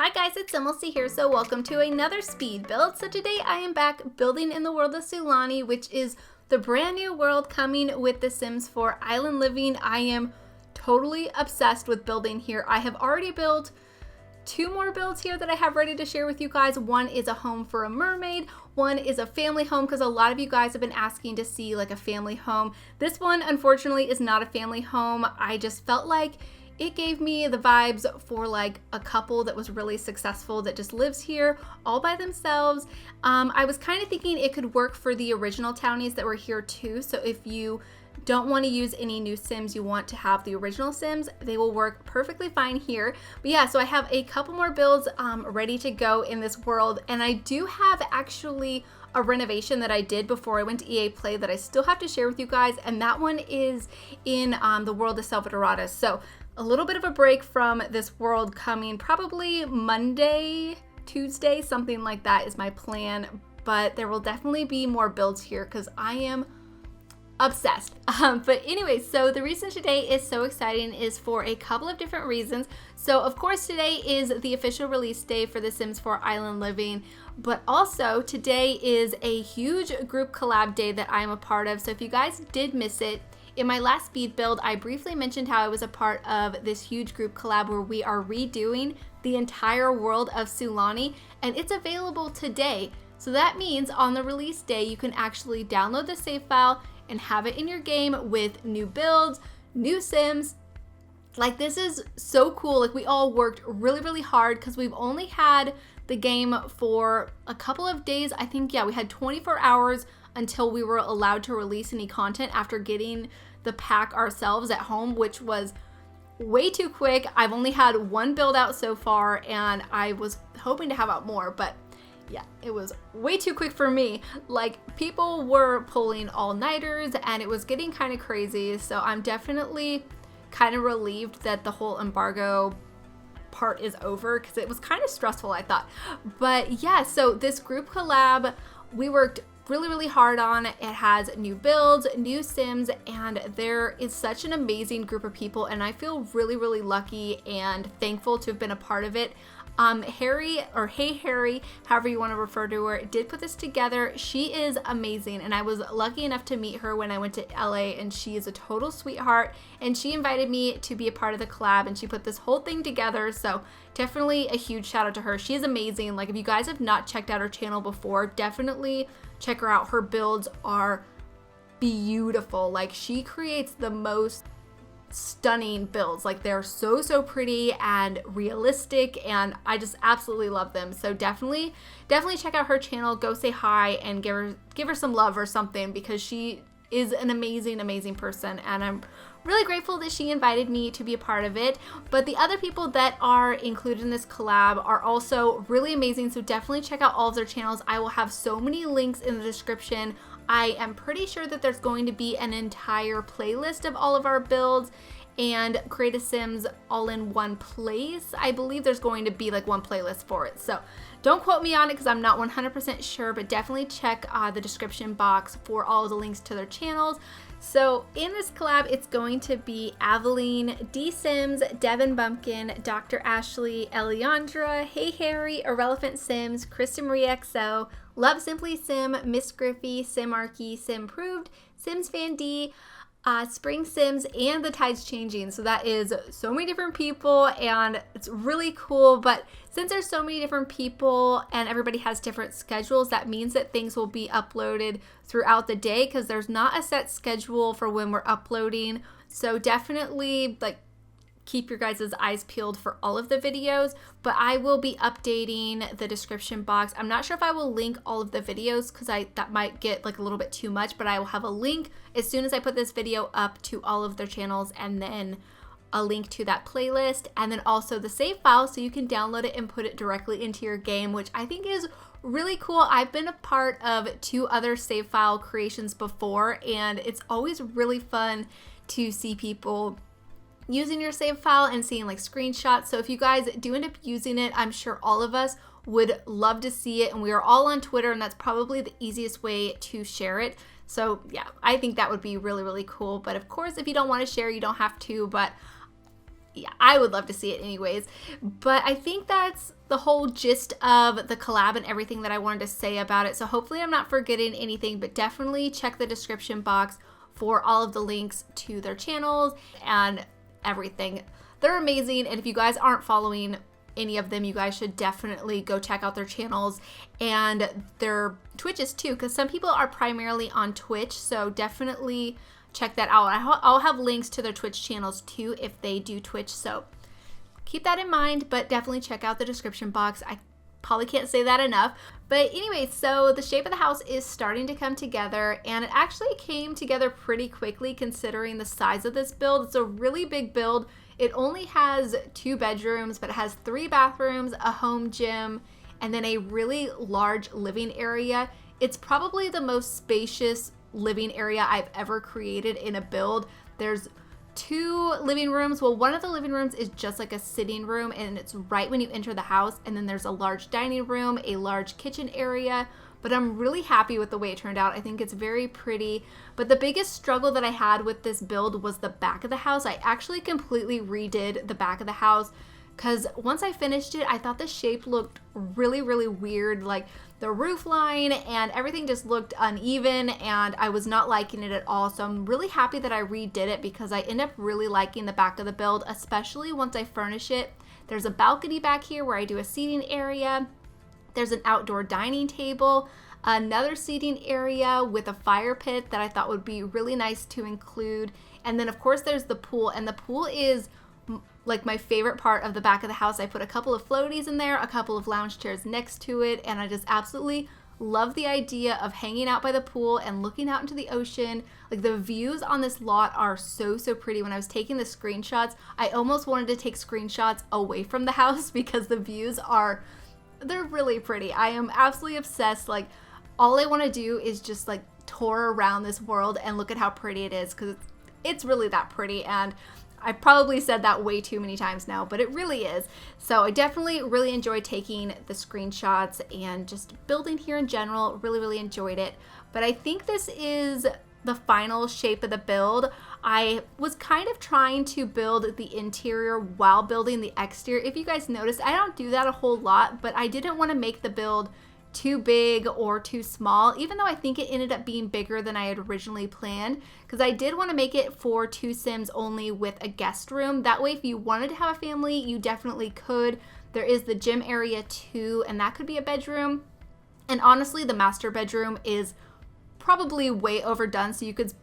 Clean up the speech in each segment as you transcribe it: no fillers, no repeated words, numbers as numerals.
Hi guys, it's SimLicy here, so welcome to another speed build. So today I am back building in the world of Sulani, which is the brand new world coming with The Sims 4 Island Living. I am totally obsessed with building here. I have already built two more builds here that I have ready to share with you guys. One is a home for a mermaid, one is a family home, because a lot of you guys have been asking to see like a family home. This one unfortunately is not a family home. I just felt like it gave me the vibes for like a couple that was really successful that just lives here all by themselves. I was kind of thinking it could work for the original townies that were here too. So if you don't want to use any new Sims, you want to have the original Sims, they will work perfectly fine here. But yeah, so I have a couple more builds ready to go in this world. And I do have actually a renovation that I did before I went to EA Play that I still have to share with you guys. And that one is in the world of Salvadorada. So a little bit of a break from this world coming probably Monday, Tuesday, something like that is my plan. But there will definitely be more builds here because I am obsessed. But anyway, so the reason today is so exciting is for a couple of different reasons. So of course today is the official release day for The Sims 4 Island Living, but also today is a huge group collab day that I'm a part of. So if you guys did miss it, in my last speed build, I briefly mentioned how I was a part of this huge group collab where we are redoing the entire world of Sulani, and it's available today. So that means on the release day, you can actually download the save file and have it in your game with new builds, new Sims. Like, this is so cool. Like, we all worked really, really hard because we've only had the game for a couple of days. I think, yeah, we had 24 hours until we were allowed to release any content after getting the pack ourselves at home, which was way too quick. I've only had one build out so far, and I was hoping to have out more, but yeah, it was way too quick for me. Like, people were pulling all-nighters and it was getting kind of crazy. So I'm definitely kind of relieved that the whole embargo part is over because it was kind of stressful, I thought. But yeah, so this group collab, we worked really, really hard on. It has new builds, new Sims, and there is such an amazing group of people, and I feel really, really lucky and thankful to have been a part of it. Harry, or Hey Harry, however you want to refer to her, did put this together. She is amazing, and I was lucky enough to meet her when I went to LA, and she is a total sweetheart, and she invited me to be a part of the collab, and she put this whole thing together. So definitely a huge shout out to her. She is amazing. Like, if you guys have not checked out her channel before, definitely check her out. Her builds are beautiful. Like, she creates the most stunning builds. Like, they're so pretty and realistic, and I just absolutely love them. So definitely check out her channel, go say hi and give her some love or something, because she is an amazing person, and I'm really grateful that she invited me to be a part of it. But the other people that are included in this collab are also really amazing, so definitely check out all of their channels. I will have so many links in the description. I am pretty sure that there's going to be an entire playlist of all of our builds and Create a Sims all in one place. I believe there's going to be like one playlist for it. So don't quote me on it because I'm not 100% sure, but definitely check the description box for all of the links to their channels. So in this collab, it's going to be Aveline, D Sims, Devin Bumpkin, Dr. Ashley, Eliandra, Hey Harry, Irrelevant Sims, Krista Marie XO, Love Simply Sim, Miss Griffey, Sim Arky, Sim Proved, Sims Fan D, Spring Sims, and The Tides Changing. So that is so many different people, and it's really cool. But since there's so many different people and everybody has different schedules, that means that things will be uploaded throughout the day because there's not a set schedule for when we're uploading. So definitely, like, keep your guys' eyes peeled for all of the videos, but I will be updating the description box. I'm not sure if I will link all of the videos because that might get like a little bit too much, but I will have a link as soon as I put this video up to all of their channels, and then a link to that playlist, and then also the save file so you can download it and put it directly into your game, which I think is really cool. I've been a part of 2 other save file creations before, and it's always really fun to see people using your save file and seeing like screenshots. So if you guys do end up using it, I'm sure all of us would love to see it, and we are all on Twitter, and that's probably the easiest way to share it. So yeah, I think that would be really, really cool. But of course, if you don't want to share, you don't have to, but yeah, I would love to see it anyways. But I think that's the whole gist of the collab and everything that I wanted to say about it. So hopefully I'm not forgetting anything, but definitely check the description box for all of the links to their channels and everything. They're amazing, and if you guys aren't following any of them, you guys should definitely go check out their channels and their Twitches too, because some people are primarily on Twitch, so definitely check that out. I'll have links to their Twitch channels too if they do Twitch, so keep that in mind, but definitely check out the description box. I probably can't say that enough. But anyway, so the shape of the house is starting to come together, and it actually came together pretty quickly considering the size of this build. It's a really big build. It only has 2 bedrooms, but it has 3 bathrooms, a home gym, and then a really large living area. It's probably the most spacious living area I've ever created in a build. There's 2 living rooms. Well, one of the living rooms is just like a sitting room, and it's right when you enter the house. And then there's a large dining room, a large kitchen area. But I'm really happy with the way it turned out. I think it's very pretty. But the biggest struggle that I had with this build was the back of the house. I actually completely redid the back of the house because once I finished it, I thought the shape looked really, really weird. Like the roof line and everything just looked uneven, and I was not liking it at all. So I'm really happy that I redid it because I end up really liking the back of the build, especially once I furnish it. There's a balcony back here where I do a seating area. There's an outdoor dining table, another seating area with a fire pit that I thought would be really nice to include. And then of course there's the pool, and the pool is like my favorite part of the back of the house. I put a couple of floaties in there, a couple of lounge chairs next to it, and I just absolutely love the idea of hanging out by the pool and looking out into the ocean. Like the views on this lot are so pretty. When I was taking the screenshots, I almost wanted to take screenshots away from the house because the views they're really pretty. I am absolutely obsessed. Like all I want to do is just like tour around this world and look at how pretty it is, because it's really that pretty. And I probably said that way too many times now, but it really is. So I definitely really enjoyed taking the screenshots and just building here in general. Really enjoyed it. But I think this is the final shape of the build. I was kind of trying to build the interior while building the exterior. If you guys noticed, I don't do that a whole lot, but I didn't want to make the build too big or too small, even though I think it ended up being bigger than I had originally planned, because I did want to make it for 2 Sims only with a guest room. That way, if you wanted to have a family, you definitely could. There is the gym area too, and that could be a bedroom. And honestly, the master bedroom is probably way overdone, so you could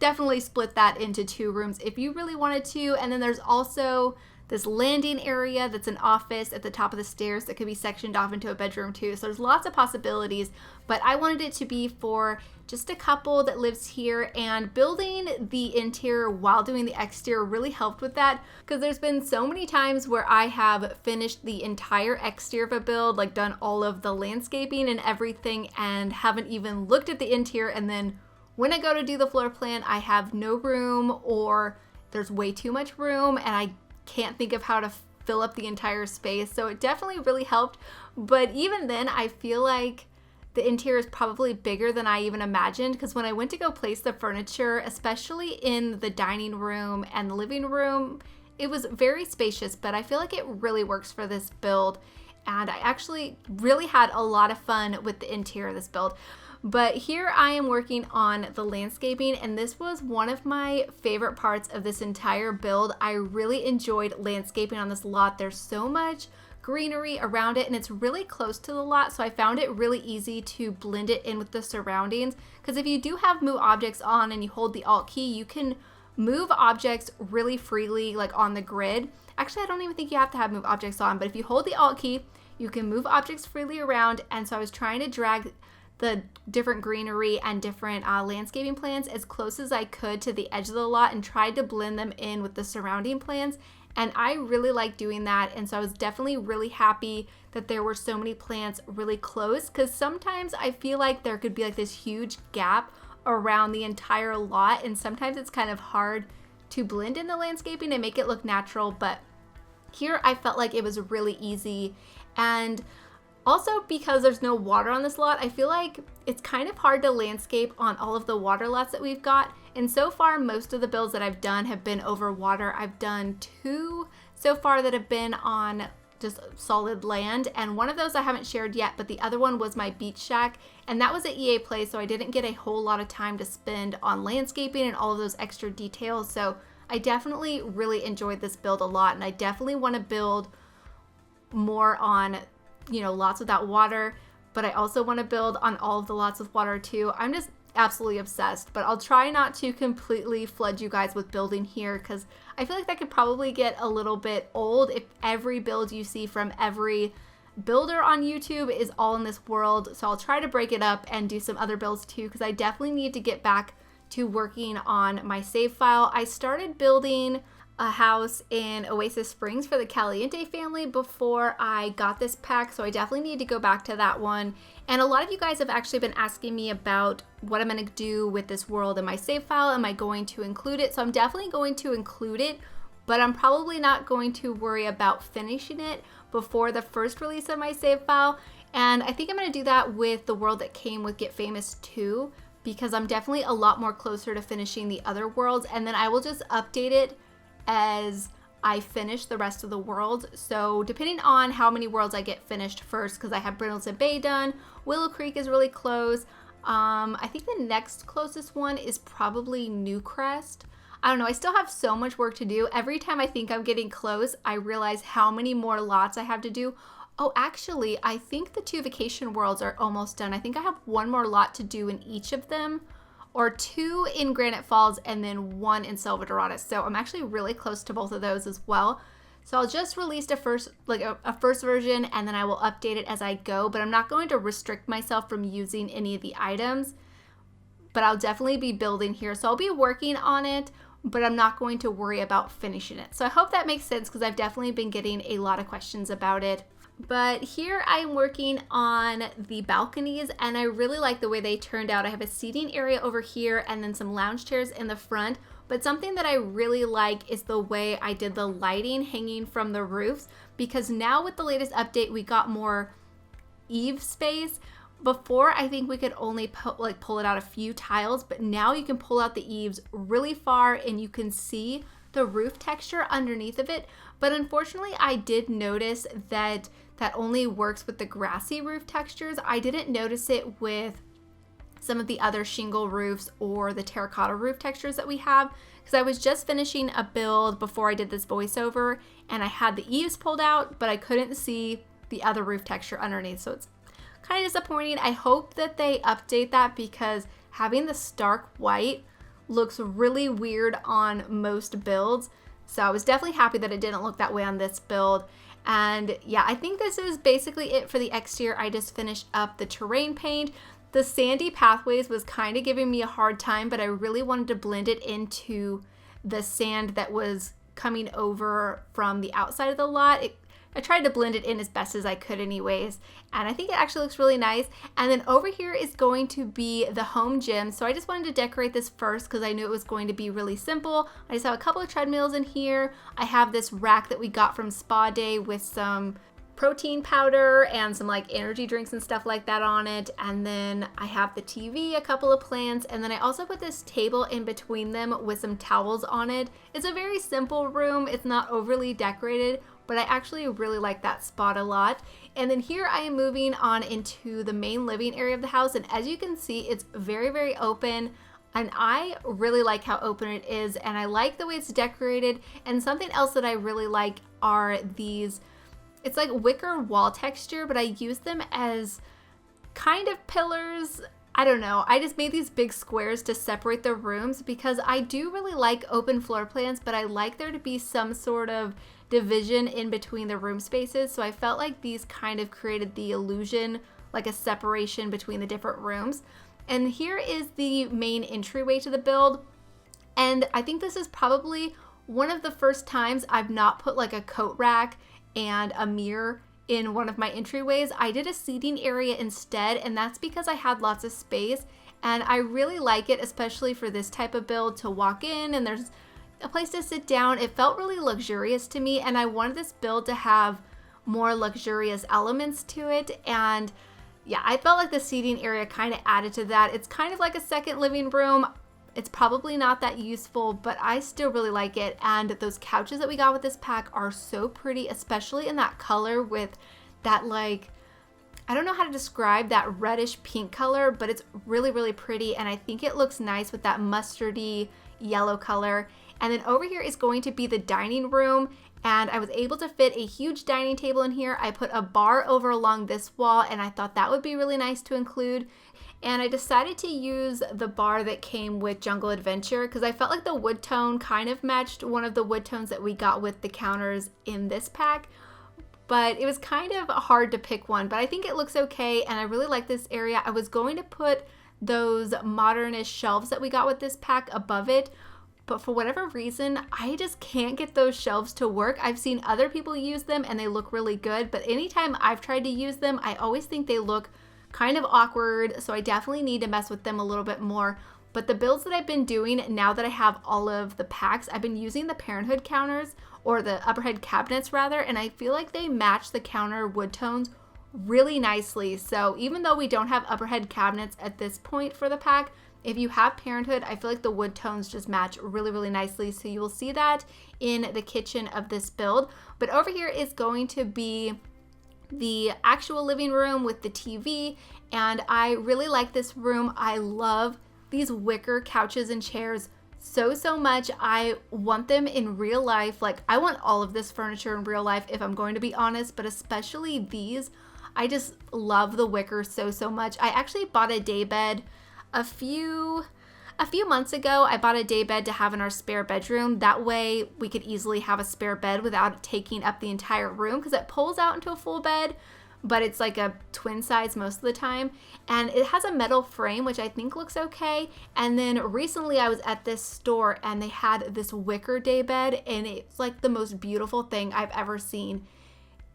definitely split that into 2 rooms if you really wanted to. And then there's also this landing area that's an office at the top of the stairs that could be sectioned off into a bedroom too. So there's lots of possibilities, but I wanted it to be for just a couple that lives here, and building the interior while doing the exterior really helped with that, because there's been so many times where I have finished the entire exterior of a build, like done all of the landscaping and everything, and haven't even looked at the interior, and then when I go to do the floor plan, I have no room, or there's way too much room and I can't think of how to fill up the entire space. So it definitely really helped. But even then, I feel like the interior is probably bigger than I even imagined, because when I went to go place the furniture, especially in the dining room and the living room, it was very spacious, but I feel like it really works for this build. And I actually really had a lot of fun with the interior of this build. But here I am working on the landscaping, and this was one of my favorite parts of this entire build. I really enjoyed landscaping on this lot. There's so much greenery around it, and it's really close to the lot, so I found it really easy to blend it in with the surroundings. Because if you do have move objects on and you hold the Alt key, you can move objects really freely, like on the grid. Actually, I don't even think you have to have move objects on, but if you hold the Alt key, you can move objects freely around. And so I was trying to drag the different greenery and different landscaping plants as close as I could to the edge of the lot and tried to blend them in with the surrounding plants. And I really like doing that. And so I was definitely really happy that there were so many plants really close, because sometimes I feel like there could be like this huge gap around the entire lot, and sometimes it's kind of hard to blend in the landscaping and make it look natural. But here I felt like it was really easy. And also, because there's no water on this lot, I feel like it's kind of hard to landscape on all of the water lots that we've got. And so far, most of the builds that I've done have been over water. I've done 2 so far that have been on just solid land, and one of those I haven't shared yet, but the other one was my beach shack, and that was at EA Play, so I didn't get a whole lot of time to spend on landscaping and all of those extra details. So I definitely really enjoyed this build a lot, and I definitely want to build more on, you know, lots without water, but I also want to build on all of the lots with water too. I'm just absolutely obsessed, but I'll try not to completely flood you guys with building here, because I feel like that could probably get a little bit old if every build you see from every builder on YouTube is all in this world. So I'll try to break it up and do some other builds too, because I definitely need to get back to working on my save file. I started building a house in Oasis Springs for the Caliente family before I got this pack, so I definitely need to go back to that one. And a lot of you guys have actually been asking me about what I'm going to do with this world in my save file. Am I going to include it? So I'm definitely going to include it, but I'm probably not going to worry about finishing it before the first release of my save file. And I think I'm going to do that with the world that came with Get Famous 2, because I'm definitely a lot more closer to finishing the other worlds, and then I will just update it as I finish the rest of the world. So depending on how many worlds I get finished first, because I have Brindleton Bay done, Willow Creek is really close. I think the next closest one is probably Newcrest. I don't know, I still have so much work to do. Every time I think I'm getting close, I realize how many more lots I have to do. Oh, actually, I think the 2 vacation worlds are almost done. I think I have 1 more lot to do in each of them, or 2 in Granite Falls and then 1 in Selva Dorada. So I'm actually really close to both of those as well. So I'll just release a first version, and then I will update it as I go, but I'm not going to restrict myself from using any of the items, but I'll definitely be building here. So I'll be working on it, but I'm not going to worry about finishing it. So I hope that makes sense, because I've definitely been getting a lot of questions about it. But here I'm working on the balconies, and I really like the way they turned out. I have a seating area over here and then some lounge chairs in the front. But something that I really like is the way I did the lighting hanging from the roofs, because now with the latest update, we got more eave space. Before, I think we could only pull it out a few tiles, but now you can pull out the eaves really far and you can see the roof texture underneath of it. But unfortunately, I did notice that that only works with the grassy roof textures. I didn't notice it with some of the other shingle roofs or the terracotta roof textures that we have, because I was just finishing a build before I did this voiceover, and I had the eaves pulled out, but I couldn't see the other roof texture underneath, so it's kind of disappointing. I hope that they update that, because having the stark white looks really weird on most builds. So I was definitely happy that it didn't look that way on this build. And yeah, I think this is basically it for the exterior. I just finished up the terrain paint. The sandy pathways was kind of giving me a hard time, but I really wanted to blend it into the sand that was coming over from the outside of the lot. I tried to blend it in as best as I could anyways, and I think it actually looks really nice. And then over here is going to be the home gym. So I just wanted to decorate this first because I knew it was going to be really simple. I just have a couple of treadmills in here. I have this rack that we got from Spa Day with some protein powder and some like energy drinks and stuff like that on it. And then I have the TV, a couple of plants, and then I also put this table in between them with some towels on it. It's a very simple room. It's not overly decorated, but I actually really like that spot a lot. And then here I am moving on into the main living area of the house, and as you can see, it's very, very open. And I really like how open it is, and I like the way it's decorated. And something else that I really like are these, it's like wicker wall texture, but I use them as kind of pillars. I don't know, I just made these big squares to separate the rooms because I do really like open floor plans, but I like there to be some sort of division in between the room spaces. So I felt like these kind of created the illusion, like a separation between the different rooms. And here is the main entryway to the build. And I think this is probably one of the first times I've not put like a coat rack and a mirror in one of my entryways. I did a seating area instead, and that's because I had lots of space, and I really like it, especially for this type of build, to walk in and there's a place to sit down. It felt really luxurious to me, and I wanted this build to have more luxurious elements to it. And yeah, I felt like the seating area kind of added to that. It's kind of like a second living room. It's probably not that useful, but I still really like it. And those couches that we got with this pack are so pretty, especially in that color with that, like, I don't know how to describe that reddish pink color, but it's really, really pretty. And I think it looks nice with that mustardy yellow color. And then over here is going to be the dining room. And I was able to fit a huge dining table in here. I put a bar over along this wall, and I thought that would be really nice to include. And I decided to use the bar that came with Jungle Adventure because I felt like the wood tone kind of matched one of the wood tones that we got with the counters in this pack. But it was kind of hard to pick one, but I think it looks okay, and I really like this area. I was going to put those modernish shelves that we got with this pack above it, but for whatever reason, I just can't get those shelves to work. I've seen other people use them and they look really good, but anytime I've tried to use them, I always think they look kind of awkward, so I definitely need to mess with them a little bit more. But the builds that I've been doing, now that I have all of the packs, I've been using the Parenthood counters, or the upperhead cabinets rather, and I feel like they match the counter wood tones really nicely. So even though we don't have upperhead cabinets at this point for the pack, if you have Parenthood, I feel like the wood tones just match really, really nicely. So you will see that in the kitchen of this build. But over here is going to be the actual living room with the TV, and I really like this room. I love these wicker couches and chairs so much. I want them in real life. Like, I want all of this furniture in real life if I'm going to be honest, but especially these. I just love the wicker so much. I actually bought a daybed a few months ago. I bought a daybed to have in our spare bedroom. That way we could easily have a spare bed without it taking up the entire room, because it pulls out into a full bed, but it's like a twin size most of the time. And it has a metal frame, which I think looks okay. And then recently I was at this store and they had this wicker daybed, and it's like the most beautiful thing I've ever seen.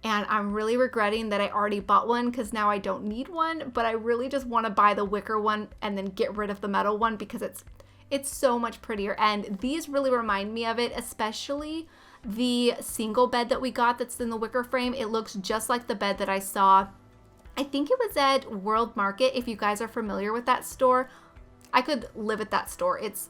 And I'm really regretting that I already bought one, because now I don't need one, but I really just want to buy the wicker one and then get rid of the metal one because it's so much prettier. And these really remind me of it, especially the single bed that we got that's in the wicker frame. It looks just like the bed that I saw. I think it was at World Market. If you guys are familiar with that store, I could live at that store. It's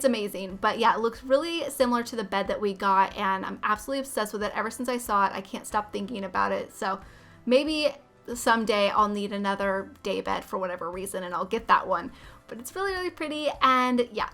amazing. But yeah, it looks really similar to the bed that we got, and I'm absolutely obsessed with it. Ever since I saw it, I can't stop thinking about it. So maybe someday I'll need another day bed for whatever reason, and I'll get that one. But it's really pretty, and yeah.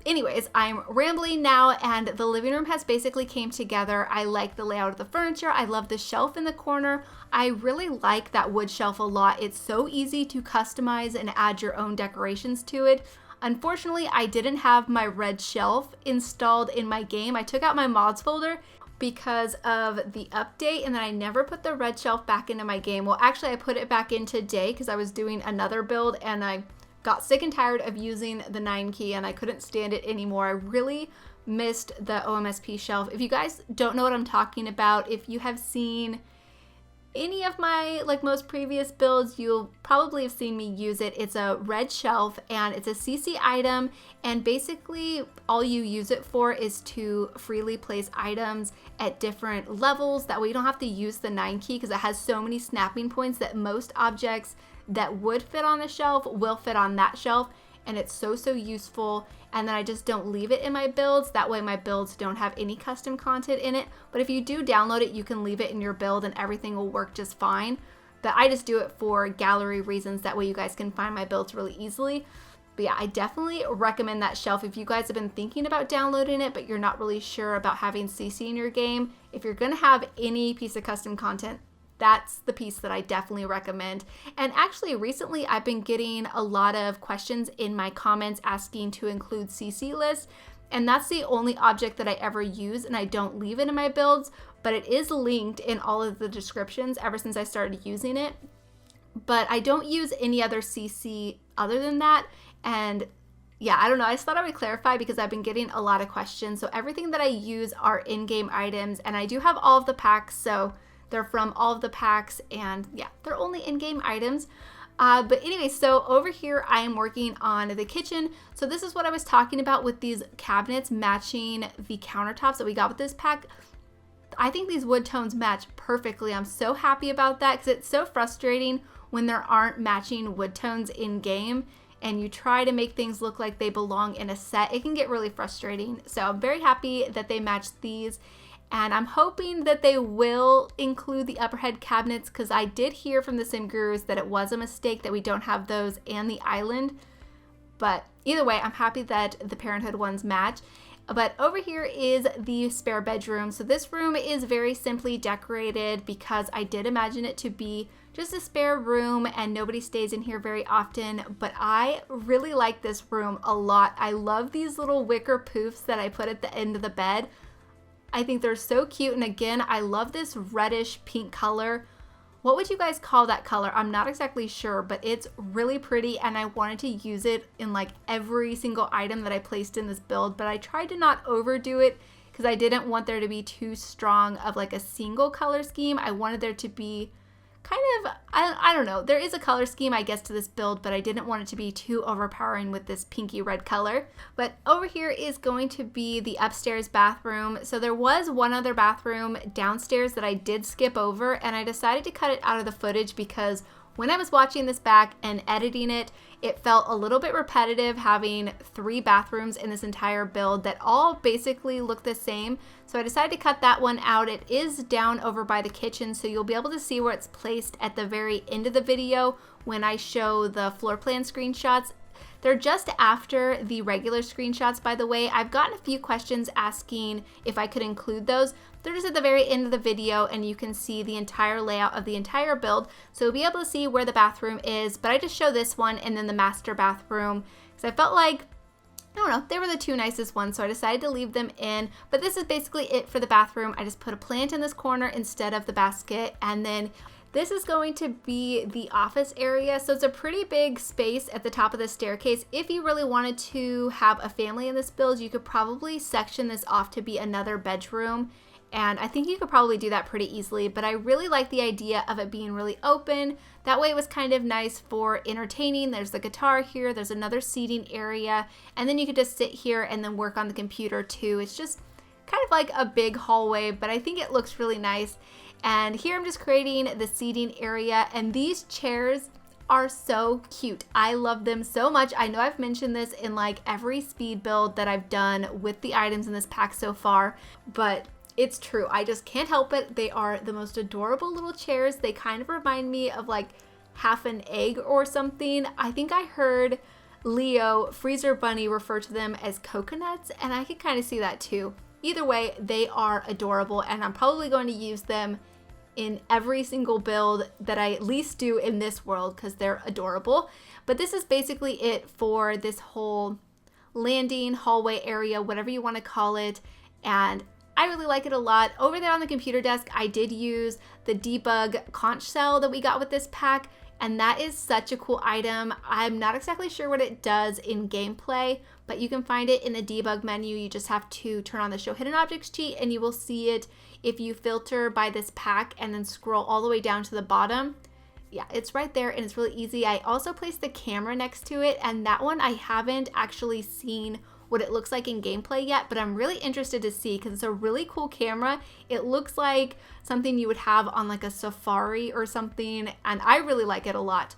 Anyways, I'm rambling now, and the living room has basically came together. I like the layout of the furniture. I love the shelf in the corner. I really like that wood shelf a lot. It's so easy to customize and add your own decorations to it. Unfortunately, I didn't have my red shelf installed in my game. I took out my mods folder because of the update, and then I never put the red shelf back into my game. Well, actually, I put it back in today because I was doing another build, and I got sick and tired of using the 9 key, and I couldn't stand it anymore. I really missed the OMSP shelf. If you guys don't know what I'm talking about, if you have seen any of my most previous builds, you'll probably have seen me use it. It's a red shelf, and it's a CC item, and basically all you use it for is to freely place items at different levels. That way you don't have to use the 9 key, because it has so many snapping points that most objects that would fit on a shelf will fit on that shelf, and it's so useful. And then I just don't leave it in my builds. That way my builds don't have any custom content in it. But if you do download it, you can leave it in your build and everything will work just fine. But I just do it for gallery reasons. That way you guys can find my builds really easily. But yeah, I definitely recommend that shelf if you guys have been thinking about downloading it, but you're not really sure about having CC in your game. If you're gonna have any piece of custom content, that's the piece that I definitely recommend. And actually recently I've been getting a lot of questions in my comments asking to include CC lists, and that's the only object that I ever use, and I don't leave it in my builds, but it is linked in all of the descriptions ever since I started using it. But I don't use any other CC other than that. And yeah, I don't know, I just thought I would clarify because I've been getting a lot of questions. So everything that I use are in-game items, and I do have all of the packs, so they're from all of the packs, and yeah, they're only in-game items. But anyway, so over here I am working on the kitchen. So this is what I was talking about with these cabinets matching the countertops that we got with this pack. I think these wood tones match perfectly. I'm so happy about that because it's so frustrating when there aren't matching wood tones in game. and you try to make things look like they belong in a set, it can get really frustrating. So I'm very happy that they matched these. And I'm hoping that they will include the upperhead cabinets, because I did hear from the Sim Gurus that it was a mistake that we don't have those and the island. But either way, I'm happy that the Parenthood ones match. But over here is the spare bedroom. So this room is very simply decorated because I did imagine it to be just a spare room and nobody stays in here very often. But I really like this room a lot. I love these little wicker poofs that I put at the end of the bed. I think they're so cute, and again, I love this reddish pink color. What would you guys call that color? I'm not exactly sure, but it's really pretty, and I wanted to use it in like every single item that I placed in this build, but I tried to not overdo it because I didn't want there to be too strong of like a single color scheme. I wanted there to be kind of, I don't know, there is a color scheme I guess to this build, but I didn't want it to be too overpowering with this pinky red color. But over here is going to be the upstairs bathroom. So there was one other bathroom downstairs that I did skip over, and I decided to cut it out of the footage because when I was watching this back and editing it, it felt a little bit repetitive having 3 bathrooms in this entire build that all basically look the same. So I decided to cut that one out. It is down over by the kitchen, so you'll be able to see where it's placed at the very end of the video when I show the floor plan screenshots. They're just after the regular screenshots, by the way. I've gotten a few questions asking if I could include those. They're just at the very end of the video, and you can see the entire layout of the entire build. So you'll be able to see where the bathroom is, but I just show this one and then the master bathroom because I felt like, I don't know, they were the 2 nicest ones, so I decided to leave them in. But this is basically it for the bathroom. I just put a plant in this corner instead of the basket, and then this is going to be the office area. So it's a pretty big space at the top of the staircase. If you really wanted to have a family in this build, you could probably section this off to be another bedroom. And I think you could probably do that pretty easily, but I really like the idea of it being really open. That way it was kind of nice for entertaining. There's the guitar here, there's another seating area, and then you could just sit here and then work on the computer too. It's just kind of like a big hallway, but I think it looks really nice. And here I'm just creating the seating area, and these chairs are so cute. I love them so much. I know I've mentioned this in like every speed build that I've done with the items in this pack so far, but it's true. I just can't help it. They are the most adorable little chairs. They kind of remind me of like half an egg or something. I think I heard Leo, Freezer Bunny, refer to them as coconuts, and I can kind of see that too. Either way, they are adorable, and I'm probably going to use them in every single build that I at least do in this world because they're adorable. But this is basically it for this whole landing, hallway area, whatever you want to call it, and I really like it a lot. Over there on the computer desk, I did use the debug conch shell that we got with this pack, and that is such a cool item. I'm not exactly sure what it does in gameplay, but you can find it in the debug menu. You just have to turn on the show hidden objects cheat, and you will see it if you filter by this pack and then scroll all the way down to the bottom. Yeah, it's right there and it's really easy. I also placed the camera next to it, and that one I haven't actually seen what it looks like in gameplay yet, but I'm really interested to see because it's a really cool camera. It looks like something you would have on like a safari or something, and I really like it a lot.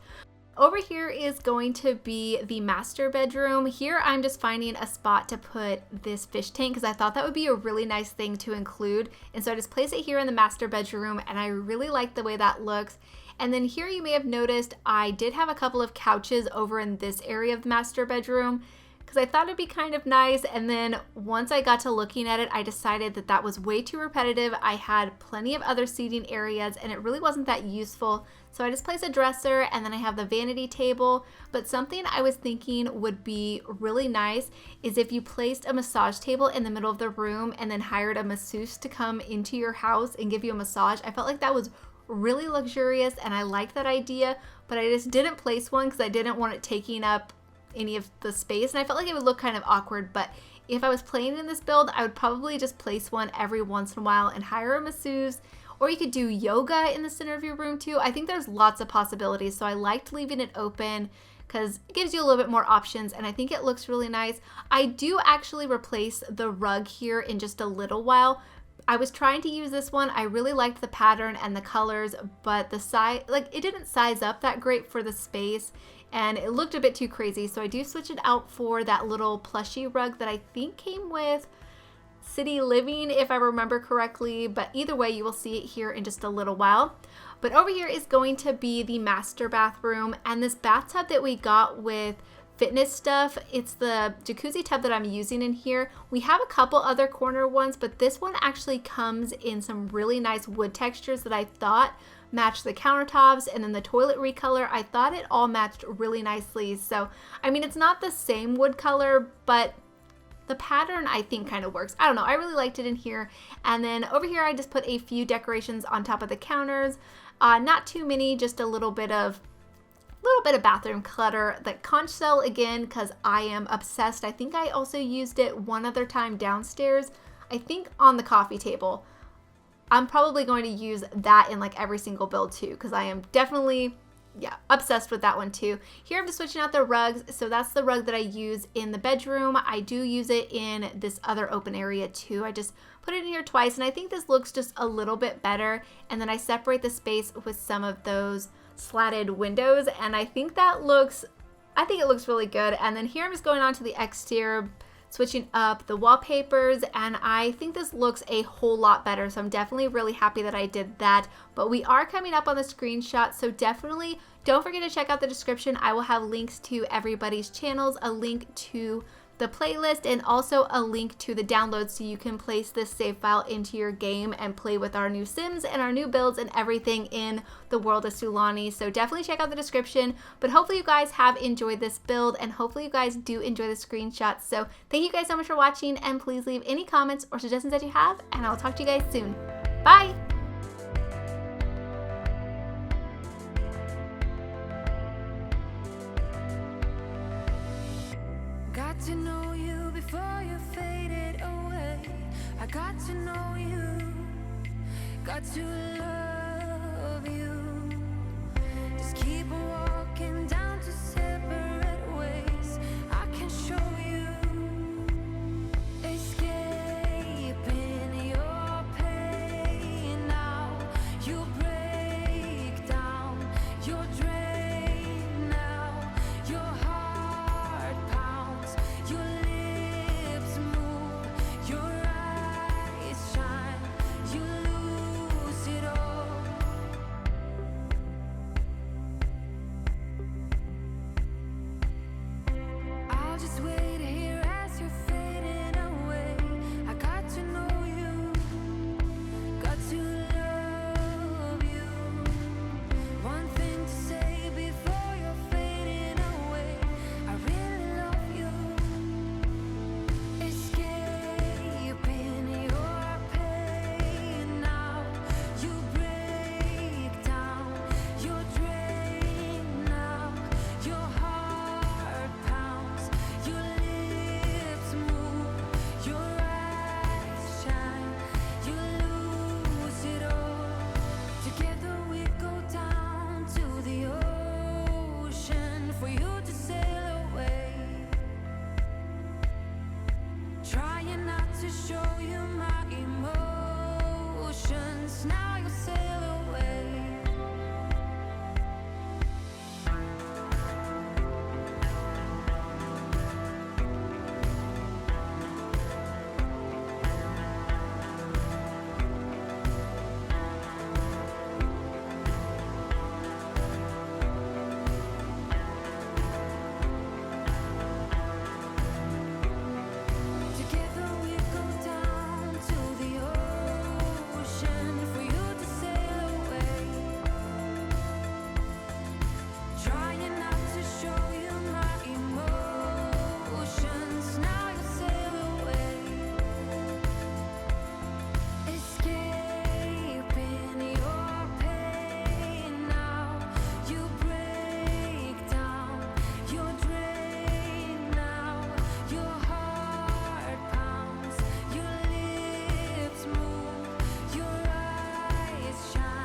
Over here is going to be the master bedroom. Here I'm just finding a spot to put this fish tank because I thought that would be a really nice thing to include, and so I just place it here in the master bedroom, and I really like the way that looks. And then here you may have noticed I did have a couple of couches over in this area of the master bedroom because I thought it'd be kind of nice, and then once I got to looking at it, I decided that that was way too repetitive. I had plenty of other seating areas and it really wasn't that useful, so I just placed a dresser, and then I have the vanity table. But something I was thinking would be really nice is if you placed a massage table in the middle of the room and then hired a masseuse to come into your house and give you a massage. I felt like that was really luxurious and I liked that idea, but I just didn't place one because I didn't want it taking up any of the space, and I felt like it would look kind of awkward. But if I was playing in this build, I would probably just place one every once in a while and hire a masseuse, or you could do yoga in the center of your room too. I think there's lots of possibilities, so I liked leaving it open because it gives you a little bit more options, and I think it looks really nice. I do actually replace the rug here in just a little while. I was trying to use this one. I really liked the pattern and the colors, but the size, like, it didn't size up that great for the space. and it looked a bit too crazy. So I do switch it out for that little plushy rug that I think came with City Living, if I remember correctly, but either way, you will see it here in just a little while. But over here is going to be the master bathroom, and this bathtub that we got with fitness stuff, it's the Jacuzzi Tub that I'm using in here. We have a couple other corner ones, but this one actually comes in some really nice wood textures that I thought matched the countertops, and then the toilet recolor, I thought it all matched really nicely. So, I mean, it's not the same wood color, but the pattern I think kind of works. I don't know, I really liked it in here. And then over here I just put a few decorations on top of the counters. Not too many, just a little bit of bathroom clutter. The conch shell again, because I am obsessed. I think I also used it one other time downstairs, I think on the coffee table. I'm probably going to use that in like every single build too, because I am definitely obsessed with that one too. Here I'm just switching out the rugs. So that's the rug that I use in the bedroom. I do use it in this other open area too. I just put it in here twice, and I think this looks just a little bit better. And then I separate the space with some of those slatted windows, and I think it looks really good. And then here I'm just going on to the exterior, switching up the wallpapers, and I think this looks a whole lot better. So I'm definitely really happy that I did that. But we are coming up on the screenshot, so definitely don't forget to check out the description. I will have links to everybody's channels, a link to the playlist, and also a link to the download so you can place this save file into your game and play with our new Sims and our new builds and everything in the world of Sulani. So definitely check out the description. But hopefully you guys have enjoyed this build, and hopefully you guys do enjoy the screenshots. So thank you guys so much for watching, and please leave any comments or suggestions that you have, and I'll talk to you guys soon. Bye! Got to know you before you faded away. I got to know you, got to love you. Just keep walking down to separate ways. I can show you, escaping your pain now. You break down, you're drained now. Your heart pounds, your lips move, your eyes shine, you lose it all. I'll just wait here as you're fading away. I got to know you, got to love you. One thing to say before you're fading away. I really love you. Escaping your pain now. You break down, you're drained now. Your heart pounds, your lips move, your eyes shine, you lose it all. Together we go down to the ocean for you to sail away. Trying not to show you my emotions. Now you sail away.